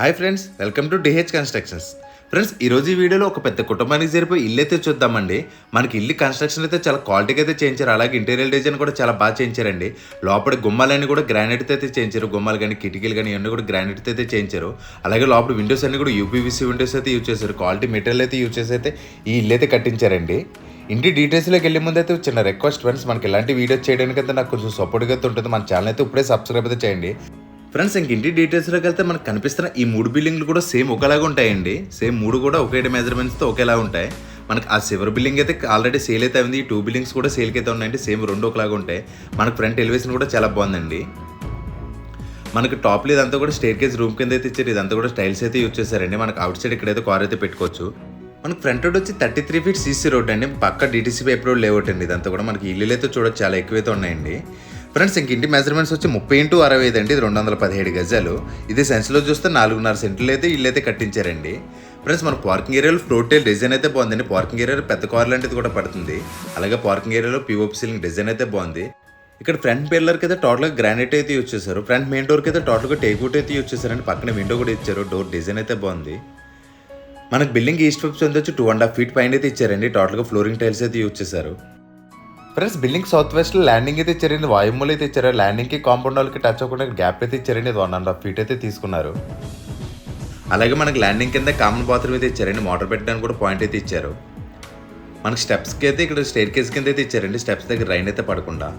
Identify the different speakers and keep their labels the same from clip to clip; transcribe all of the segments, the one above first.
Speaker 1: Hi friends, welcome to DH constructions. Friends, ఈరోజు ఈ వీడియోలో ఒక పెద్ద కుటుంబానికి జరిపోయి ఇల్లు అయితే చూద్దామండి. మనకి ఇల్లు కన్స్ట్రక్షన్ అయితే చాలా క్వాలిటీగా అయితే చేయించారు. అలాగే ఇంటీరియర్ డిజైన్ కూడా చాలా బాగా చేయించారండి. లోపల గుమ్మాలన్నీ కూడా గ్రానైట్తో అయితే చేయించారు. గుమ్మాలు కానీ కిటికీలు కానీ ఇవన్నీ కూడా గ్రానైట్తో అయితే చేయించారు. అలాగే లోపల విండోస్ అన్ని కూడా యూపీవీసీ విండోస్ అయితే యూజ్ చేశారు. క్వాలిటీ మెటీరియల్ అయితే యూజ్ చేసి అయితే ఈ ఇల్లు అయితే కట్టించారండి. ఇంటి డీటెయిల్స్లోకి వెళ్ళే ముందు అయితే చిన్న రిక్వెస్ట్ ఫ్రెండ్స్, మనకి ఇలాంటి వీడియోస్ చేయడానికి అయితే నాకు కొంచెం సపోర్ట్గా అయితే ఉంటుంది. మన ఛానల్ అయితే ఇప్పుడే సబ్స్క్రైబ్ అయితే చేయండి. ఫ్రెండ్స్, ఇంటి డీటెయిల్స్లోకి వెళ్తే మనకు కనిపిస్తున్న ఈ 3 బిల్డింగ్లు కూడా సేమ్ ఒకలాగా ఉంటాయండి. సేమ్ 3 కూడా ఒకే మెజర్మెంట్స్తో ఒకేలా ఉంటాయి. మనకి ఆ సివర్ బిల్డింగ్ అయితే ఆల్రెడీ సేల్ అయితే ఉంది. ఈ 2 బిల్డింగ్స్ కూడా సేల్కి అయితే ఉన్నాయండి. సేమ్ 2 ఒకలాగా ఉంటాయి. మనకు ఫ్రంట్ ఎలివేషన్ కూడా చాలా బాగుందండి. మనకి టాప్లో ఇదంతా కూడా స్టేర్ కేజ్ రూమ్ కింద అయితే ఇచ్చారు. ఇదంతా కూడా స్టైల్స్ అయితే యూజ్ చేశారండి. మనకు అవుట్ సైడ్ ఇక్కడైతే కార్ అయితే పెట్టుకోవచ్చు. మనకు ఫ్రంట్ రోడ్ వచ్చి 33 ఫీట్ సీసీ రోడ్ అండి. పక్క డీటీసీ పైప్ రోడ్ లేఅవుట్ అండి. ఇదంతా కూడా మనకి ఇల్లు అయితే చూడొచ్చు, చాలా ఎక్కువైతే ఉన్నాయండి. ఫ్రెండ్స్, ఇంటి మెజర్మెంట్స్ వచ్చి 30x65 అండి. ఇది 217 గజాలు. ఇది సెన్స్లో చూస్తే 4.5 సెంట్లు అయితే ఇల్లు అయితే కట్టించారండి. ఫ్రెండ్స్, మన పార్కింగ్ ఏరియాలో ఫ్లోర్ టైల్ డిజైన్ అయితే బాగుందండి. పార్కింగ్ ఏరియాలో పెద్ద కార్ లాంటిది కూడా పడుతుంది. అలాగే పార్కింగ్ ఏరియాలో పిఓపి సీలింగ్ డిజైన్ అయితే బాగుంది. ఇక్కడ ఫ్రంట్ పిల్లర్కి అయితే టోటల్గా గ్రానైట్ అయితే యూజ్ చేశారు. ఫ్రంట్ మెయిన్ డోర్కి అయితే టోటల్గా టేక్వుడ్ అయితే యూజ్ చేశారండి. పక్కన విండో కూడా ఇచ్చారు. డోర్ డిజైన్ అయితే బాగుంది. మనకు బిల్డింగ్ ఈస్ట్ వైపు వచ్చి 2.5 ఫీట్ పైన అయితే ఇచ్చారండి. టోటల్గా ఫ్లోరింగ్ టైల్స్ అయితే యూజ్ చేశారు. ఫ్రెండ్స్, బిల్డింగ్ సౌత్ వెస్ట్లో ల్యాండింగ్ అయితే ఇచ్చారండి. వాయుమూలు అయితే ఇచ్చారు. ల్యాండింగ్కి కాంపౌండ్ వాళ్ళకి టచ్ అవ్వకుండా గ్యాప్ అయితే ఇచ్చారండి. ఇది 1.5 ఫీట్ అయితే తీసుకున్నారు. అలాగే మనకి ల్యాండింగ్ కింద కామన్ బాత్రూమ్ అయితే ఇచ్చారండి. మోటార్ పెట్టడానికి కూడా పాయింట్ అయితే ఇచ్చారు. మనకి స్టెప్స్కి అయితే ఇక్కడ స్టేర్ కేజ్ కింద అయితే ఇచ్చారండి. స్టెప్స్ దగ్గర రైన్ అయితే పడకుండా.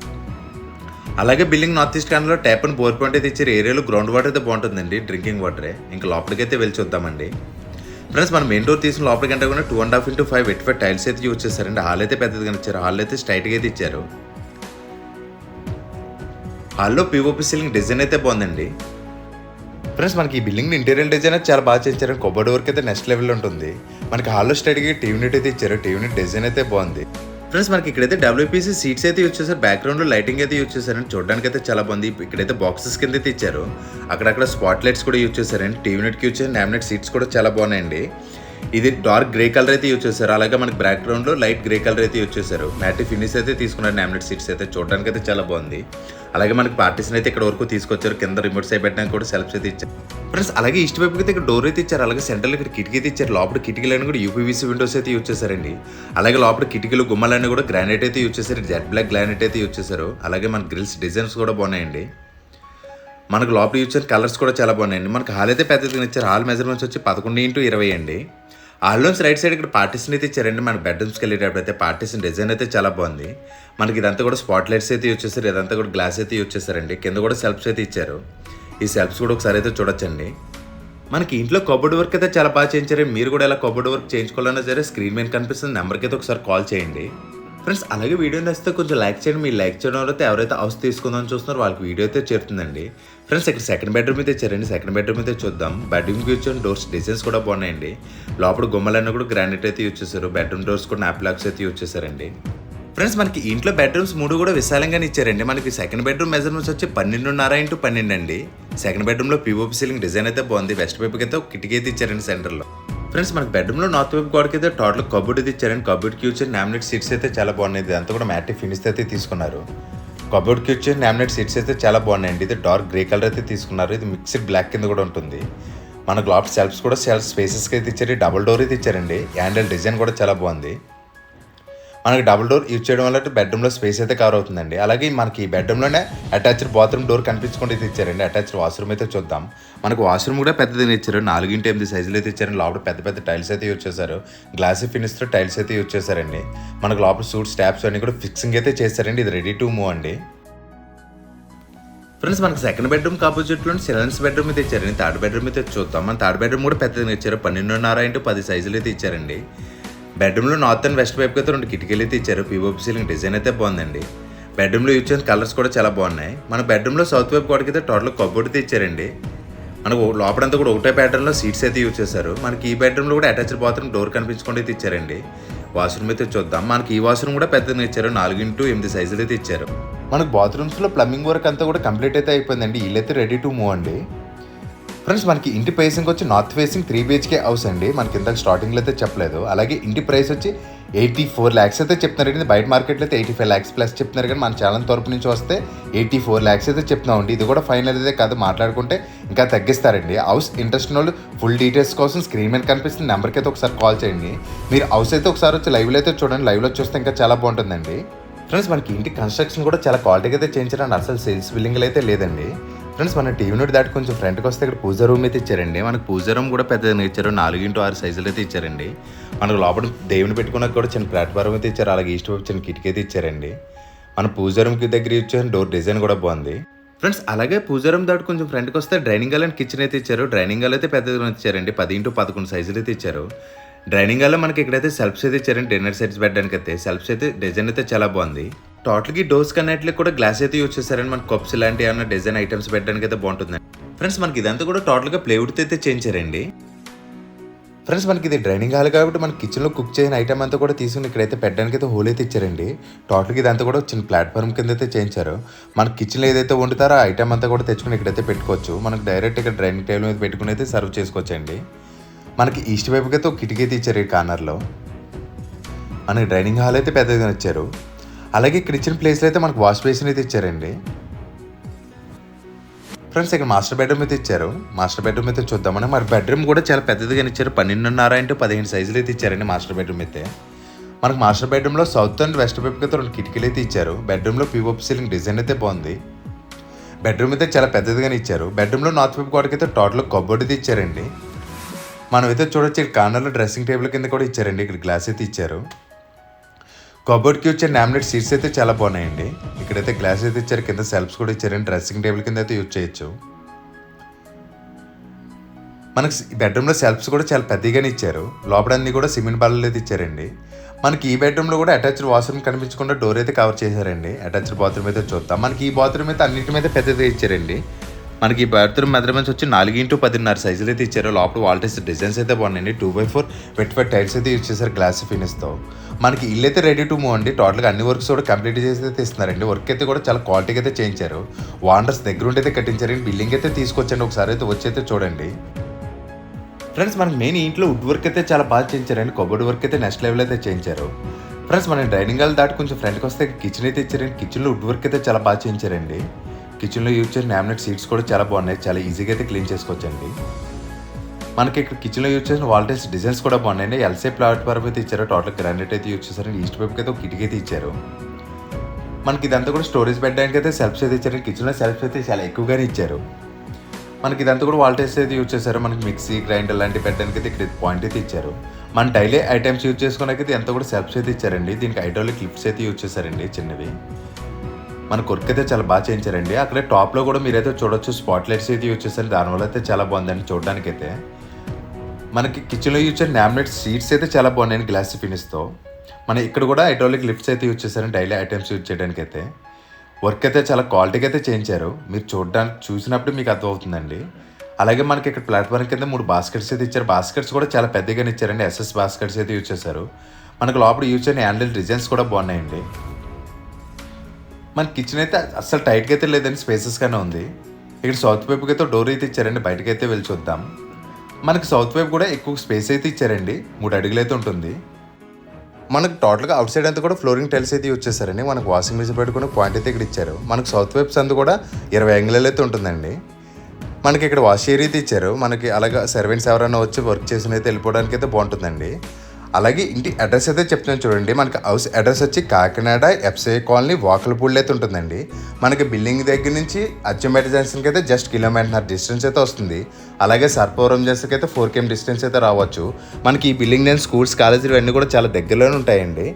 Speaker 1: అలాగే బిల్డింగ్ నార్త్ ఈస్ట్ కార్నర్లో ట్యాప్ అండ్ బోర్ పాయింట్ అయితే ఇచ్చారు. ఏరియాలో గ్రౌండ్ వాటర్ అయితే బాగుంటుందండి. డ్రింకింగ్ వాటరే. ఇంకా లోపలికి అయితే వెళ్ళి చూద్దామండి. ఫ్రెండ్స్, మన మెయిన్ డోర్ తీసుకుని లోపలికి అంటే కూడా 2.5x5 వెట్ టైల్స్ అయితే యూజ్ చేశారండి. హాల్ అయితే పెద్దదిగా ఇచ్చారు. హాల్ అయితే స్ట్రైట్గా అయితే ఇచ్చారు. హాల్లో పిఓపి సీలింగ్ డిజైన్ అయితే బాగుందండి. ఫ్రెండ్స్, మనకి ఈ బిల్డింగ్ ఇంటీరియర్ డిజైన్ అయితే చాలా బాగా చేశారు. కబోర్డ్ వర్క్ అయితే నెక్స్ట్ లెవెల్లో ఉంటుంది. మనకి హాల్లో స్ట్రైట్గా టీవీ యూనిట్ అయితే ఇచ్చారు. టీవీ యూనిట్ డిజైన్ అయితే బాగుంది. ఫ్రెండ్స్, మనకి ఇక్కడైతే డబ్ల్యూపీసీ సీట్స్ అయితే యూజ్ చేశారు. బ్యాక్గ్రౌండ్లో లైటింగ్ అయితే యూజ్ చేశారండి. చూడడానికి అయితే చాలా బాగుంది. ఇక్కడైతే బాక్సెస్ కింద అయితే ఇచ్చారు. అక్కడక్కడ స్పాట్ లైట్స్ కూడా యూజ్ చేశారండి. టీవీ యూనిట్కి యూజ్ చేసిన లామినేట్ సీట్స్ కూడా చాలా బాగున్నాయండి. ఇది డార్క్ గ్రే కలర్ అయితే యూజ్ చేశారు. అలాగే మనకి బ్యాక్గ్రౌండ్లో లైట్ గ్రే కలర్ అయితే యూజ్ చేశారు. మ్యాట్ ఫినిష్ అయితే తీసుకున్నారు. లామినేట్ సీట్స్ అయితే చూడడానికి అయితే చాలా బాగుంది. అలాగే మనకి పార్టీషన్ అయితే ఇక్కడ వరకు తీసుకొచ్చారు. కింద రిమోట్ సైడ్ పెట్టడానికి కూడా సెల్ఫ్స్ అయితే ఇచ్చారు. ఫ్రెండ్స్, అలాగే ఈస్ట్ వైపుకి అయితే ఇక్కడ డోర్ అయితే ఇచ్చారు. అలాగే సెంటర్లో ఇక్కడ కిటికీ అయితే ఇచ్చారు. లోపల కిటికీలన్నీ కూడా యూపీవీసీ విండోస్ అయితే యూజ్ చేశారండి. అలాగే లోపల కిటికీలు గుమ్మలన్నీ కూడా గ్రానైట్ అయితే యూజ్ చేశారు. జెడ్ బ్లాక్ గ్రానైట్ అయితే యూజ్ చేశారు. అలాగే మన గ్రిల్స్ డిజైన్స్ కూడా బాగున్నాయండి. మనకు లోపల యూజ్ చేసిన కలర్స్ కూడా చాలా బాగున్నాయండి. మనకి హాల్ అయితే పెద్దగా ఇచ్చారు. హాల్ మెజర్మెంట్స్ వచ్చి 11x20 అండి. హాల్లోంచి రైట్ సైడ్ ఇక్కడ పార్టీషన్ అయితే ఇచ్చారండి. మన బెడ్రూమ్స్కి వెళ్ళేటప్పుడు అయితే పార్టీషన్ డిజైన్ అయితే చాలా బాగుంది. మనకి ఇదంతా కూడా స్పాట్ లైట్స్ అయితే యూజ్ చేశారు. ఇదంతా కూడా గ్లాస్ అయితే యూజ్ చేశారండి. కింద కూడా సెల్ఫ్స్ అయితే ఇచ్చారు. ఈ సెల్ఫ్స్ కూడా ఒకసారి అయితే చూడొచ్చండి. మనకి ఇంట్లో కబోర్డ్ వర్క్ అయితే చాలా బాగా చేయించారు. మీరు కూడా ఇలా కబోర్డ్ వర్క్ చేయించుకోవాలన్నా సరే స్క్రీన్ మీద కనిపిస్తున్న నెంబర్కి అయితే ఒకసారి కాల్ చేయండి. ఫ్రెండ్స్, అలాగే వీడియో నచ్చితే కొంచెం లైక్ చేయండి. మీరు లైక్ చేయడం వల్ల ఎవరైతే హౌస్ తీసుకుందామని చూస్తున్నారో వాళ్ళకి వీడియో అయితే చేరుతుందండి. ఫ్రెండ్స్, ఇక్కడ సెకండ్ బెడ్రూమ్ అయితే ఇచ్చారండి. సెకండ్ బెడ్రూమ్ అయితే చూద్దాం. బెడ్రూమ్కి యూజ్ చేసిన డోర్స్ డిజైన్స్ కూడా బాగున్నాయండి. లోపల గుమ్మలన్నీ కూడా గ్రానైట్ అయితే యూజ్ చేశారు. బెడ్రూమ్ డోర్స్ కూడా నాప్ లాక్స్ అయితే యూజ్ చేశారండి. ఫ్రెండ్స్, మనకి ఇంట్లో బెడ్రూమ్స్ 3 కూడా విశాలంగానే ఇచ్చారండి. మనకి సెకండ్ బెడ్రూమ్ మెజర్మెంట్స్ వచ్చి 12.5x12 అండి. సెకండ్ బెడ్రూమ్లో పిఓపి సీలింగ్ డిజైన్ అయితే బాగుంది. వెస్ట్ వైపుకి అయితే ఒక కిటికీ అయితే ఇచ్చారండి సెంటర్లో. ఫ్రెండ్స్, మనకి బెడ్రూమ్లో నార్త్ వైపు గోడకి అయితే టోటల్ కబోర్డ్ అయితే ఇచ్చారండి. కబోర్డ్కి యూజ్ చేసిన లామినేట్ సీట్స్ అయితే చాలా బాగున్నాయి. అంతా కూడా మ్యాట్ ఫినిష్ అయితే తీసుకున్నారు. కబోర్డ్కి యూజ్ చేసిన లామినేట్ సీట్స్ అయితే చాలా బాగున్నాయండి. ఇది డార్క్ గ్రే కలర్ అయితే తీసుకున్నారు. ఇది మిక్స్డ్ బ్లాక్ కింద కూడా ఉంటుంది. మనకు లోపల సెల్ఫ్స్ కూడా స్పేసెస్కి అయితే ఇచ్చారు. డబుల్ డోర్ అయితే ఇచ్చారండి. హ్యాండిల్ డిజైన్ కూడా చాలా బాగుంది. మనకి డబుల్ డోర్ యూజ్ చేయడం వల్ల బెడ్రూమ్లో స్పేస్ అయితే కవర్ అవుతుందండి. అలాగే మనకి బెడ్రూమ్లోనే అటాచ్డ్ బాత్రూమ్ డోర్ కనిపించుకుంటే అయితే ఇచ్చారండి. అటాచ్డ్ వాష్రూమ్ అయితే చూద్దాం. మనకు వాష్రూమ్ కూడా పెద్దది ఇచ్చారు. 4x8 సైజులు అయితే ఇచ్చారండి. లోపల పెద్ద పెద్ద టైల్స్ అయితే యూజ్ చేశారు. గ్లాసీ ఫినిష్తో టైల్స్ అయితే యూజ్ చేశారండి. మనకు లోపల సూట్ స్టాప్స్ అన్ని కూడా ఫిక్సింగ్ అయితే చేశారండి. ఇది రెడీ టు మూవ్ అండి. ఫ్రెండ్స్, మనకి సెకండ్ బెడ్రూమ్ ఆపోజిట్లో చిల్డ్రన్స్ బెడ్రూమ్ అయితే ఇచ్చారండి. థర్డ్ బెడ్రూమ్ అయితే చూద్దాం. మన థర్డ్ బెడ్రూమ్ కూడా పెద్దది ఇచ్చారు. 12.5x10 సైజులు అయితే ఇచ్చారండి. బెడ్రూమ్లో నార్త్ అండ్ వెస్ట్ వైపుకి అయితే 2 కిటికీలు అయితే ఇచ్చారు. పిఓపి సీలింగ్ డిజైన్ అయితే బాగుందండి. బెడ్రూమ్లో యూజ్ చేసిన కలర్స్ కూడా చాలా బాగున్నాయి. మన బెడ్రూమ్లో సౌత్ వైపు గోడకి అయితే టోటల్ కబోర్డ్ అయితే ఇచ్చారండి. మనకు లోపలంతా కూడా ఒకటే ప్యాటర్న్లో సీట్స్ అయితే యూజ్ చేశారు. మనకి ఈ బెడ్రూమ్లో కూడా అటాచ్డ్ బాత్రూమ్ డోర్ కనిపించుకుంటూ అయితే ఇచ్చారండి. వాష్రూమ్ అయితే చూద్దాం. మనకి ఈ వాష్రూమ్ కూడా పెద్దగా ఇచ్చారు. 4x8 సైజులు అయితే ఇచ్చారు. మనకు బాత్రూమ్స్లో ప్లంబింగ్ వర్క్ అంతా కూడా కంప్లీట్ అయితే అయిపోయిందండి. ఇల్లు అయితే రెడీ టు మూవ్ అండి. ఫ్రెండ్స్ మనకి ఇంటి ప్రైసింగ్ వచ్చి నార్త్ ఫేసింగ్ 3 BHK హౌస్ అండి. మనకి ఇందాక స్టార్టింగ్లో అయితే చెప్పలేదు. అలాగే ఇంటి ప్రైస్ వచ్చి 84 lakhs అయితే చెప్తున్నారు. బయట మార్కెట్లో అయితే 85 lakhs ప్లస్ చెప్తున్నారు, కానీ మన ఛానల్ తరపు నుంచి వస్తే 84 lakhs అయితే చెప్తున్నామండి. ఇది కూడా ఫైనల్ అయితే కాదు, మాట్లాడుకుంటే ఇంకా తగ్గిస్తారండి. హౌస్ ఇంట్రెస్ట్ వాళ్ళు ఫుల్ డీటెయిల్స్ కోసం స్క్రీన్ మీద కనిపిస్తుంది నెంబర్కి అయితే ఒకసారి కాల్ చేయండి. మీరు హౌస్ అయితే ఒకసారి వచ్చి లైవ్లో అయితే చూడండి, లైవ్లో చూస్తే ఇంకా చాలా బాగుంటుందండి. ఫ్రెండ్స్ మనకి ఇంటి కన్స్ట్రక్షన్ కూడా చాలా క్వాలిటీగా అయితే చేయించారండి. అసలు సేల్స్ బిల్డింగ్లు అయితే లేదండి. ఫ్రెండ్స్ మన టీవీ నుండి దాటి కొంచెం ఫ్రంట్కి వస్తే ఇక్కడ పూజా రూమ్ అయితే ఇచ్చారండి. మనకు పూజా రూమ్ కూడా పెద్దగా ఇచ్చారు, 4x6 సైజులు అయితే ఇచ్చారండి. మనకు లోపల దేవుని పెట్టుకున్నాక కూడా చిన్న ప్లాట్ఫారం అయితే ఇచ్చారు. అలాగే ఈస్ట్ వైపు చిన్న కిటికీ అయితే ఇచ్చారండి. మన పూజా రూమ్కి దగ్గర ఇచ్చారు, డోర్ డిజైన్ కూడా బాగుంది. ఫ్రెండ్స్ అలాగే పూజా రూమ్ దాటి కొంచెం ఫ్రంట్కి వస్తే డైనింగ్ హాల్ అండ్ కిచెన్ అయితే ఇచ్చారు. డైనింగ్ హాల్ అయితే పెద్దగా ఇచ్చారండి, 10x11 సైజులు అయితే ఇచ్చారు. డైనింగ్ హాల్లో మనకి ఇక్కడైతే సెల్ఫ్స్ అయితే ఇచ్చారండి. డిన్నర్ సెట్స్ పెట్టడానికి అయితే సెల్ఫ్స్ అయితే డిజైన్ అయితే చాలా బాగుంది. టోటల్కి డోర్స్ కన్నట్లు కూడా గ్లాస్ అయితే యూజ్ చేశారండి. మనకి కప్స్ ఇలాంటి ఏమైనా డిజైన్ ఐటమ్స్ పెట్టడానికి అయితే బాగుంటుందండి. ఫ్రెండ్స్ మనకి ఇదంతా కూడా టోటల్గా ప్లేవుడ్తో అయితే చేయించారండి. ఫ్రెండ్స్ మనకి ఇది డైనింగ్ హాల్ కాబట్టి మన కిచెన్లో కుక్ చేయని ఐటమ్ అంతా కూడా తీసుకుని ఇక్కడైతే పెట్టడానికి అయితే హోల్ అయితే ఇచ్చారండి. టోటల్గా ఇదంతా కూడా చిన్న ప్లాట్ఫామ్ కింద అయితే చేయించారు. మన కిచెన్లో ఏదైతే వండుతారో ఆ ఐటమ్ అంతా కూడా తెచ్చుకుని ఇక్కడైతే పెట్టుకోవచ్చు. మనకు డైరెక్ట్ ఇక్కడ డైనింగ్ టేబుల్ మీద పెట్టుకుని అయితే సర్వ్ చేసుకోవచ్చండి. మనకి ఈస్ట్ వైపుకి అయితే ఒక కిటికీ అయితే ఇచ్చారు ఈ కార్నర్లో. మనకి డైనింగ్ హాల్ అయితే పెద్దగా ఇచ్చారు. అలాగే ఇక్కడ ఇచ్చిన ప్లేస్లో అయితే మనకు వాష్ బేసిన్ అయితే ఇచ్చారండి. ఫ్రెండ్స్ ఇక్కడ మాస్టర్ బెడ్రూమ్ అయితే ఇచ్చారు. మాస్టర్ బెడ్రూమ్ అయితే చూద్దామని మరి బెడ్రూమ్ కూడా చాలా పెద్దదిగా ఇచ్చారు. 12.5x15 సైజులు అయితే ఇచ్చారండి మాస్టర్ బెడ్రూమ్ అయితే. మనకు మాస్టర్ బెడ్రూమ్లో సౌత్ అండ్ వెస్ట్ వైపుకి అయితే 2 కిటికీలు అయితే ఇచ్చారు. బెడ్రూమ్లో పిఓపి సీలింగ్ డిజైన్ అయితే బాగుంది. బెడ్రూమ్ అయితే చాలా పెద్దదిగానే ఇచ్చారు. బెడ్రూమ్లో నార్త్ వైపు గోడకి అయితే టోటల్ కబోర్డ్ అయితే ఇచ్చారండి. మనం అయితే చూడొచ్చు ఇక్కడ కార్నర్లో డ్రెస్సింగ్ టేబుల్ కింద కూడా ఇచ్చారండి. ఇక్కడ గ్లాస్ అయితే ఇచ్చారు. కబోర్డ్కి వచ్చే నామినేట్ సీట్స్ అయితే చాలా బాగున్నాయండి. ఇక్కడైతే గ్లాస్ అయితే ఇచ్చారు, కింద సెల్ఫ్స్ కూడా ఇచ్చారండి. డ్రెస్సింగ్ టేబుల్ కింద అయితే యూజ్ చేయొచ్చు. మనకి బెడ్రూమ్లో సెల్ఫ్స్ కూడా చాలా పెద్దగానే ఇచ్చారు. లోపల అన్ని కూడా సిమెంట్ బాల్ అయితే ఇచ్చారండి. మనకి ఈ బెడ్రూమ్లో కూడా అటాచ్డ్ వాష్రూమ్ కనిపించకుండా డోర్ అయితే కవర్ చేశారండి. అటాచ్డ్ బాత్రూమ్ అయితే చూద్దాం. మనకి ఈ బాత్రూమ్ అయితే అన్నింటి మీద పెద్దగా ఇచ్చారండి. మనకి ఈ బాత్రూమ్ మెజర్మెంట్స్ వచ్చి 4x10.5 సైజులు అయితే ఇచ్చారు. లోపల వాల్టేజ్ డిజైన్స్ అయితే బాగున్నాయండి. 2x4 వెట్ టైల్స్ అయితే యూజ్ చేశారు గ్లాస్ ఫినిష్తో. మనకి ఇల్లు అయితే రెడీ టు మూవ్ అండి. టోటల్గా అన్ని వర్క్స్ కూడా కంప్లీట్ చేసి అయితే ఇస్తున్నారండి. వర్క్ అయితే కూడా చాలా క్వాలిటీగా అయితే చేయించారు. వాండర్స్ దగ్గర ఉండి అయితే కట్టించారండి. బిల్డింగ్ అయితే తీసుకొచ్చండి, ఒకసారి అయితే వచ్చి అయితే చూడండి. ఫ్రెండ్స్ మనకి మెయిన్ ఇంట్లో వుడ్ వర్క్ అయితే చాలా బాగా చేయించారండి. కబోర్డ్ వర్క్ అయితే నెక్స్ట్ లెవెల్ అయితే చేయించారు. ఫ్రెండ్స్ మన డైనింగ్ హాల్ దాటి కొంచెం ఫ్రంట్కి వస్తే కిచెన్ అయితే ఇచ్చారండి. కిచెన్లో వుడ్ వర్క్ అయితే చాలా బాగా చేయించారండి. కిచెన్లో యూజ్ చేసిన నామినేట్ సీట్స్ కూడా చాలా బాగున్నాయి. చాలా ఈజీగా అయితే క్లీన్ చేసుకోవచ్చండి. మనకి ఇక్కడ కిచెన్లో యూజ్ చేసిన వాల్టేజ్ డిజైన్స్ కూడా బాగున్నాయండి. ఎల్సీ ప్లాట్ఫామ్ అయితే ఇచ్చారు. టోటల్ గ్రానైట్ అయితే యూజ్ చేశారండి. ఈస్ట్ వైపుకి అయితే ఒక కిటికీ అయితే ఇచ్చారు. మనకి ఇదంతా కూడా స్టోరేజ్ పెట్టడానికి అయితే సెల్ఫ్స్ అయితే ఇచ్చారు. కిచెన్లో సెల్ఫ్స్ అయితే చాలా ఎక్కువగానే ఇచ్చారు. మనకి ఇదంతా కూడా వాల్టేజ్ అయితే యూజ్ చేశారు. మనకి మిక్సీ గ్రైండర్ లాంటివి పెట్టడానికి అయితే ఇక్కడ పాయింట్ అయితే ఇచ్చారు. మన డైలీ ఐటమ్స్ యూజ్ చేసుకోవడానికి అయితే ఎంత కూడా సెల్ఫ్స్ అయితే ఇచ్చారండి. దీనికి హైడ్రాలిక్ క్లిప్స్ అయితే యూజ్ చేశారండి చిన్నవి. మన కొరకు అయితే చాలా బాగా చేయించారండి. అక్కడే టాప్లో కూడా మీరైతే చూడొచ్చు స్పాట్ లైట్స్ అయితే యూజ్ చేశారు. దానివల్ల అయితే చాలా బాగుందండి చూడడానికైతే. మనకి కిచెన్లో యూజ్ చేసిన నామినేట్ సీట్స్ అయితే చాలా బాగున్నాయండి గ్లాస్ ఫినిష్తో. మన ఇక్కడ కూడా హైడ్రాలిక్ లిఫ్ట్స్ అయితే యూజ్ చేశారండి డైలీ ఐటమ్స్ యూజ్ చేయడానికి అయితే. వర్క్ అయితే చాలా క్వాలిటీగా అయితే చేయించారు. మీరు చూసినప్పుడు మీకు అర్థమవుతుందండి. అలాగే మనకి ఇక్కడ ప్లాట్ఫామ్ కింద 3 బాస్కెట్స్ అయితే ఇచ్చారు. బాస్కెట్స్ కూడా చాలా పెద్దగానే ఇచ్చారండి. ఎస్ఎస్ బాస్కెట్స్ అయితే యూజ్ చేశారు. మనకు లోపల యూజ్ చేయని హ్యాండిల్ డిజైన్స్ కూడా బాగున్నాయండి. మన కిచెన్ అయితే అస్సలు టైట్గా అయితే లేదండి, స్పేసెస్గానే ఉంది. ఇక్కడ సౌత్ వైపుకి అయితే డోర్ అయితే ఇచ్చారండి. బయటకి అయితే వెళ్ళి చూద్దాం. మనకి సౌత్ వైపు కూడా ఎక్కువ స్పేస్ అయితే ఇచ్చారండి. 3 అడుగులు అయితే ఉంటుంది. మనకు టోటల్గా అవుట్ సైడ్ అంతా కూడా ఫ్లోరింగ్ టైల్స్ అయితే యూజ్ చేశారండి. మనకు వాషింగ్ మిషన్ పెట్టుకుని పాయింట్ అయితే ఇక్కడ ఇచ్చారు. మనకు సౌత్ వైప్స్ అంతా కూడా 20 యాంగిల్ అయితే ఉంటుందండి. మనకి ఇక్కడ వాష్ ఏరియా అయితే ఇచ్చారు. మనకి అలాగే సర్వెంట్స్ ఎవరైనా వచ్చి వర్క్ చేసిన అయితే వెళ్ళిపోవడానికి అయితే బాగుంటుందండి. అలాగే ఇంటి అడ్రస్ అయితే చెప్తున్నాను చూడండి. మనకి హౌస్ అడ్రస్ వచ్చి కాకినాడ ఎఫ్సీ కాలనీ వాకలపూడి అయితే ఉంటుందండి. మనకి బిల్డింగ్ దగ్గర నుంచి అచ్చంపేట జంక్షన్కి అయితే జస్ట్ కిలోమీటర్ డిస్టెన్స్ అయితే వస్తుంది. అలాగే సర్పవరం జంక్షన్కి అయితే 4 km డిస్టెన్స్ అయితే రావచ్చు. మనకి ఈ బిల్డింగ్ నేను స్కూల్స్ కాలేజీలు అన్నీ కూడా చాలా దగ్గరలోనే ఉంటాయండి.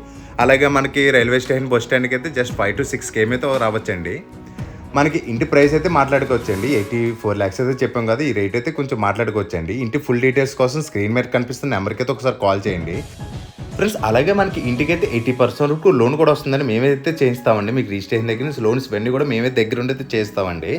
Speaker 1: అలాగే మనకి రైల్వే స్టేషన్ బస్ స్టాండ్కి అయితే జస్ట్ 5 to 6 km అయితే రావచ్చండి. మనకి ఇంటి ప్రైస్ అయితే మాట్లాడుకోవచ్చండి. 84 lakhs అయితే చెప్పాం కదా, ఈ రేట్ అయితే కొంచెం మాట్లాడుకోవచ్చండి. ఇంటి ఫుల్ డీటెయిల్స్ కోసం స్క్రీన్ మీద కనిపిస్తున్న నెంబర్కి అయితే ఒకసారి కాల్ చేయండి ఫ్రెండ్స్. అలాగే మనకి ఇంటికైతే 80% వరకు లోన్ కూడా వస్తుందని మేమైతే చేయిస్తామండి. మీకు రిజిస్ట్రేషన్ దగ్గర నుంచి లోన్స్ ఇవన్నీ కూడా మేమే దగ్గర ఉండి అయితే చేస్తామండి.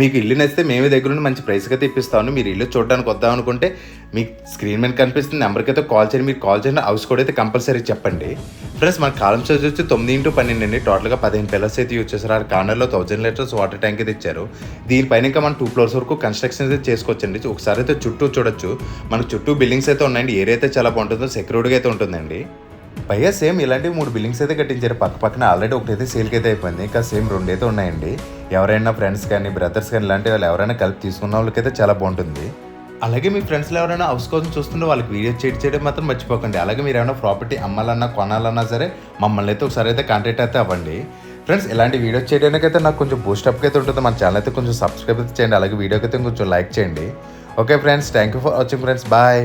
Speaker 1: మీకు ఇల్లు నచ్చితే మేమే దగ్గర ఉండి మంచి ప్రైస్కి అయితే ఇప్పిస్తామండి. మీరు ఇల్లు చూడడానికి వద్దాం అనుకుంటే మీకు స్క్రీన్ మీద కనిపిస్తుంది నెంబర్కి అయితే కాల్ చేయండి. మీరు కాల్ చేయండి, హౌస్ కోడ్ అయితే కంపల్సరీ చెప్పండి. ఫ్రెండ్స్ మన కాలం సైజ్ వచ్చి 9x12 అండి. టోటల్గా 15 పిల్లర్స్ అయితే యూజ్ చేస్తారు. ఆ కార్నర్లో 1000 లీటర్స్ వాటర్ ట్యాంక్ అయితే ఇచ్చారు. దీనిపైన ఇంకా మనం 2 ఫ్లోర్స్ వరకు కన్స్ట్రక్షన్ అయితే చేసుకోవచ్చండి. ఒకసారి అయితే చుట్టూ చూడొచ్చు. మనకు చుట్టూ బిల్డింగ్స్ అయితే ఉన్నాయండి. ఏరియా అయితే చాలా బాగుంటుందో, సెక్యూర్డ్గా అయితే ఉంటుందండి. పైగా సేమ్ ఇలాంటి 3 బిల్డింగ్స్ అయితే కట్టించారు. పక్కన ఆల్రెడీ ఒకటైతే సేల్కి అయితే అయిపోయింది. ఇంకా సేమ్ 2 అయితే ఉన్నాయండి. ఎవరైనా ఫ్రెండ్స్ కానీ బ్రదర్స్ కానీ ఇలాంటి వాళ్ళు ఎవరైనా కలిపి తీసుకున్న వాళ్ళకైతే చాలా బాగుంటుంది. అలాగే మీ ఫ్రెండ్స్లో ఎవరైనా హౌస్ కోసం చూస్తుంటే వాళ్ళకి వీడియో చేయడం మాత్రం మర్చిపోకండి. అలాగే మీరు ఏమైనా ప్రాపర్టీ అమ్మాలన్నా కొనాలన్నా సరే మమ్మల్ని అయితే ఒకసారి అయితే కాంటాక్ట్ అయితే అవ్వండి. ఫ్రెండ్స్ ఇలాంటి వీడియో చేయడానికి అయితే నాకు కొంచెం బూస్టప్ అయితే ఉంటుంది. మన ఛానల్ అయితే కొంచెం సబ్స్క్రైబ్ అయితే చేయండి. అలాగే వీడియోకి అయితే కొంచెం లైక్ చేయండి. Okay friends, thank you for watching friends, bye.